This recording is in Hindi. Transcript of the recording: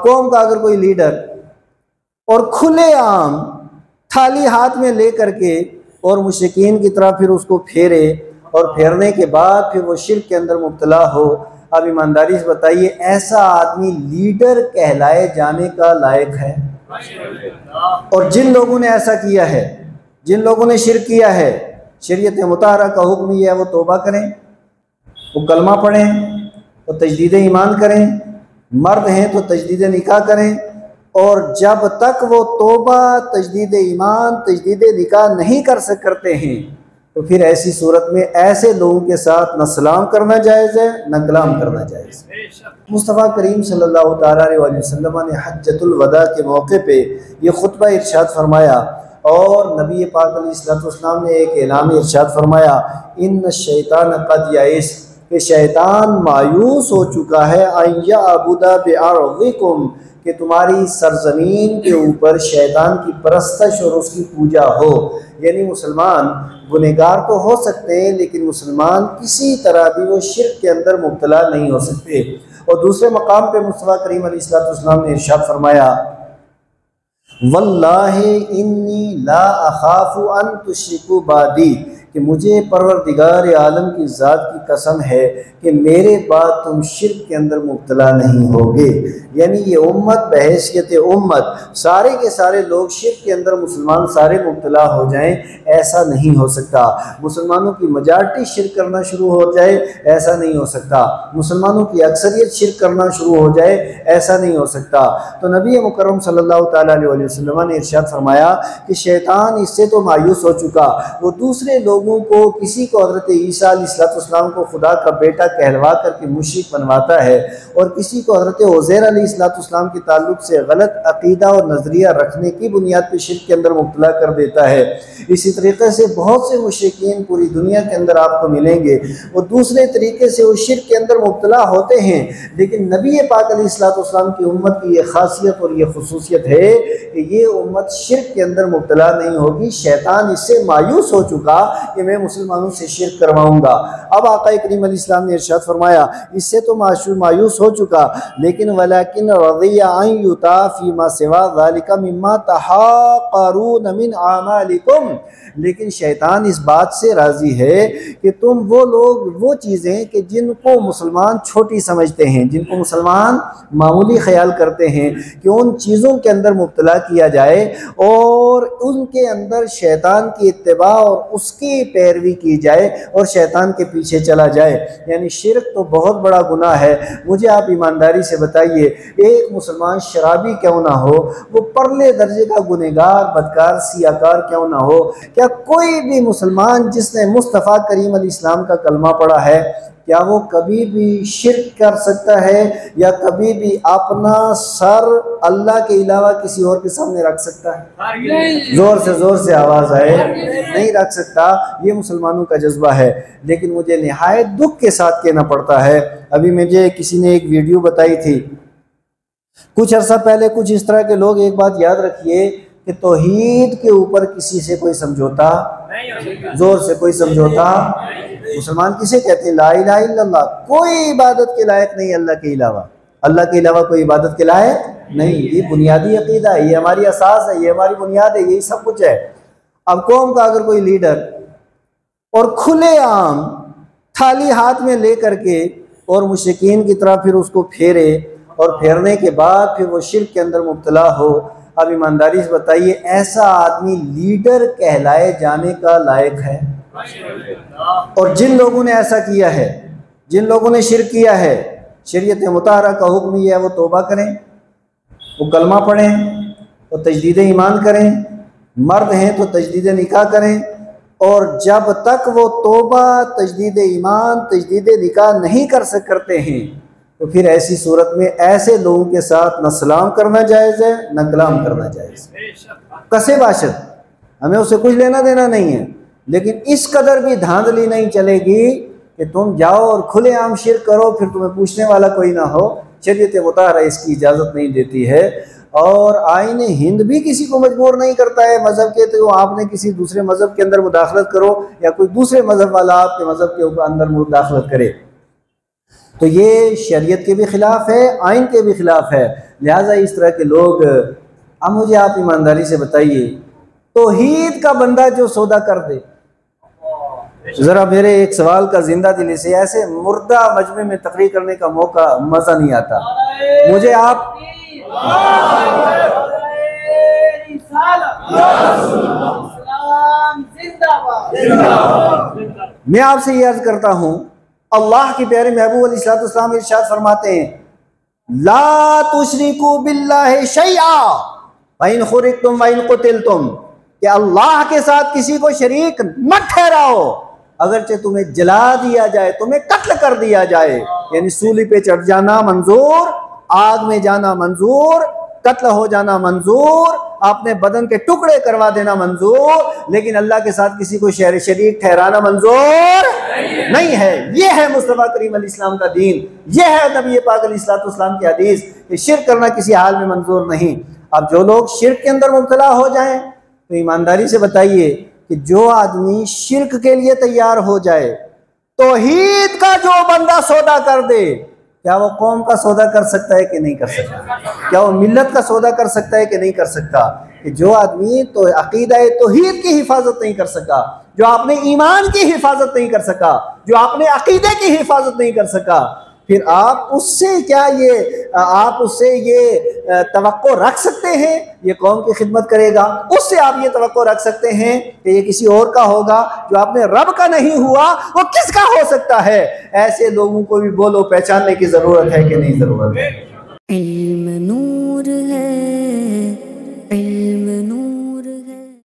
कौम का अगर कोई लीडर और खुलेआम थाली हाथ में ले करके और मुशरिकीन की तरफ फिर उसको फेरे और फेरने के बाद फिर वो शिर्क के अंदर मुब्तला हो, अब ईमानदारी से बताइए ऐसा आदमी लीडर कहलाए जाने का लायक है? और जिन लोगों ने ऐसा किया है, जिन लोगों ने शिर्क किया है, शरीयत मुताहरा का हुक्म यह है वो तौबा करें, वो कलमा पढ़ें, वो तजदीद ईमान करें, मर्द हैं तो तजदीद निकाह करें, और जब तक वो तौबा, तजदीद ईमान, तजदीद निकाह नहीं करते हैं तो फिर ऐसी सूरत में ऐसे लोगों के साथ न सलाम करना जायज़ है न कलाम करना जायज़ है। मुस्तफ़ा करीम सल्लल्लाहु अलैहि वसल्लम ने हज्जतुल वदा के मौके पे ये खुतबा इरशाद फरमाया और नबी पाक अलैहिस्सलाम ने एक ऐलान इरशाद फरमाया, इन्न शैतान क़द यइस, कि शैतान मायूस हो चुका है, अय्या अबुदा बिअर्ज़िकुम, कि तुम्हारी सरजमीन के ऊपर शैतान की परस्तश और उसकी पूजा हो। यानी मुसलमान गुनहगार तो हो सकते हैं लेकिन मुसलमान किसी तरह भी वो शिर्क के अंदर मुब्तला नहीं हो सकते। और दूसरे मकाम पे मुस्तफ़ा करीम अलैहिस्सलाम ने इरशाद फरमाया, वल्लाहि इन्नी ला अखाफु अन तुश्रिकू बादी, कि मुझे परवरदिगार आलम की ज़ात की कसम है कि मेरे बाद तुम शिर्क के अंदर मुब्तला नहीं होगे। यानी ये उम्मत बहैसियत उम्मत सारे के सारे लोग शिर्क के अंदर मुसलमान सारे मुब्तला हो जाएं, ऐसा नहीं हो सकता। मुसलमानों की मेजॉरिटी शिर्क करना शुरू हो जाए, ऐसा नहीं हो सकता। मुसलमानों की अक्सरियत शिर्क करना शुरू हो जाए, ऐसा नहीं हो सकता। तो नबी मुकर्रम सल्लल्लाहु अलैहि वसल्लम ने इरशाद फरमाया कि शैतान इससे तो मायूस हो चुका, वो दूसरे लोगों को, किसी को हज़रत ईसा अलैहिस्सलाम को खुदा का बेटा कहलवा करके मुशरिक बनवाता है और किसी को हज़रत उज़ैर अलैहिस्सलाम के ताल्लुक से गलत अकीदा और नज़रिया रखने की बुनियाद पर शिर्क के अंदर मुब्तला कर देता है। इसी तरीके से बहुत से मुशरिकीन पूरी दुनिया के अंदर आपको मिलेंगे, वो दूसरे तरीके से वो शिर्क के अंदर मुब्तला होते हैं, लेकिन नबी पाक अलैहिस्सलाम की उम्मत की ये खासियत और ये खुसूसियत है कि ये उम्मत शिर्क के अंदर मुब्तला नहीं होगी। शैतान इससे मायूस हो चुका कि मैं मुसलमानों से शिर्क करवाऊंगा। अब आका करीम अलैहिस्सलाम ने इरशाद फरमाया, इससे तो मायूस हो चुका, लेकिन वलाकिन रज़िया अन युता फीमा सिवा ज़ालिका मिम्मा तहाक़रून मिन आमालिकुम, लेकिन शैतान इस बात से राज़ी है कि तुम वो लोग, वो चीज़ें कि जिनको मुसलमान छोटी समझते हैं, जिनको मुसलमान मामूली ख्याल करते हैं, कि उन चीज़ों के अंदर मुब्तला किया जाए और उनके अंदर शैतान की इत्तिबा और उसकी पैरवी की जाए और शैतान के पीछे चला जाए। यानी शिर्क तो बहुत बड़ा गुनाह है। मुझे आप ईमानदारी से बताइए, एक मुसलमान शराबी क्यों ना हो, वो परले दर्जे का गुनहगार, बदकार, सियाकार क्यों ना हो, क्या कोई भी मुसलमान जिसने मुस्तफ़ा करीम अलैहिस्सलाम का कलमा पढ़ा है, क्या वो कभी भी शिर्क कर सकता है या कभी भी अपना सर अल्लाह के अलावा किसी और के सामने रख सकता है? जोर से आवाज़ आए, नहीं रख सकता। ये मुसलमानों का जज्बा है। लेकिन मुझे निहायत दुख के साथ कहना पड़ता है, अभी मुझे किसी ने एक वीडियो बताई थी कुछ अर्सा पहले, कुछ इस तरह के लोग, एक बात याद रखिए कि तौहीद के ऊपर किसी से कोई समझौता, जोर से कोई समझौता, मुसलमान किसे कहते हैं? ला इलाहा इल्लल्लाह, कोई इबादत के लायक नहीं अल्लाह के अलावा, अल्लाह के अलावा कोई इबादत के लायक नहीं। ये बुनियादी अकीदा है, ये हमारी असास है, ये हमारी बुनियाद है, यही सब कुछ है। अब कौम का अगर कोई लीडर और खुलेआम थाली हाथ में ले करके और मुशरिकीन की तरफ फिर उसको फेरे और फेरने के बाद फिर वो शिर्क के अंदर मुब्तला हो, अब ईमानदारी से बताइए ऐसा आदमी लीडर कहलाए जाने का लायक है? और जिन लोगों ने ऐसा किया है, जिन लोगों ने शिर्क किया है, शरीयत मुताहरा का हुक्म यह है वो तौबा करें, वो कलमा पढ़ें, वो तजदीद ईमान करें, मर्द हैं तो तजदीद निकाह करें, और जब तक वो तौबा, तजदीद ईमान, तजदीद निकाह नहीं करते हैं तो फिर ऐसी सूरत में ऐसे लोगों के साथ न सलाम करना जायज़ है न कलाम करना जायज़ है। कसे बाशत, हमें उससे कुछ लेना देना नहीं है, लेकिन इस कदर भी धांधली नहीं चलेगी कि तुम जाओ और खुलेआम शिर्क करो, फिर तुम्हें पूछने वाला कोई ना हो। शरीयत मुताहरा इसकी इजाज़त नहीं देती है, और आईन हिंद भी किसी को मजबूर नहीं करता है मज़हब के, तो आपने किसी दूसरे मज़हब के अंदर मुदाखलत करो या कोई दूसरे मज़हब वाला आपके मज़हब के अंदर मुदाखलत करे। तो ये शरीयत के भी ख़िलाफ़ है, आइन के भी ख़िलाफ़ है। लिहाजा इस तरह के लोग, अब मुझे आप ईमानदारी से बताइए, तौहीद का बंदा जो सौदा कर दे, ज़रा मेरे एक सवाल का जिंदा दिली से, ऐसे मुर्दा मजमे में तकरीर करने का मौका मज़ा नहीं आता मुझे। आप मैं आपसे ये अर्ज करता हूँ, अल्लाह के प्यारे महबूब अलैहिस्सलाम इरशाद फरमाते हैं, ला तुशरिकू बिल्लाहि शैआ व इन खुरिकतुम व इन कुतिलतुम, कि अल्लाह के साथ किसी को शरीक मत ठहराओ, अगरचे तुम्हें जला दिया जाए, तुम्हें कत्ल कर दिया जाए, यानी सूली पे चढ़ जाना मंजूर, आग में जाना मंजूर, कत्ल हो जाना मंजूर, अपने बदन के टुकड़े करवा देना मंजूर, लेकिन अल्लाह के साथ किसी को शरीक ठहराना मंजूर नहीं है। यह है मुस्तफ़ा करीम अलैहिस्सलाम का दीन, यह है नबी पाक अलैहिस्सलाम की हदीस कि शिर्क करना किसी हाल में मंजूर नहीं। अब जो लोग शिर्क के अंदर मुब्तला हो जाएं, तो ईमानदारी से बताइए कि जो आदमी शिर्क के लिए तैयार हो जाए, तौहीद का जो बंदा सौदा कर दे, क्या वो कौम का सौदा कर सकता है कि नहीं कर सकता? क्या वो मिल्लत का सौदा कर सकता है कि नहीं कर सकता? कि जो आदमी तो अकीदा तौहीद की हिफाजत नहीं कर सका, जो अपने ईमान की हिफाजत नहीं कर सका, जो अपने अकीदे की हिफाजत नहीं कर सका, फिर आप उससे क्या आप उससे ये तवक्को रख सकते हैं ये कौम की खिदमत करेगा? उससे आप ये तवक्को रख सकते हैं कि ये किसी और का होगा? जो अपने रब का नहीं हुआ वो किसका हो सकता है? ऐसे लोगों को भी बोलो, पहचानने की ज़रूरत है कि नहीं ज़रूरत है? इल्म नूर है, इल्म नूर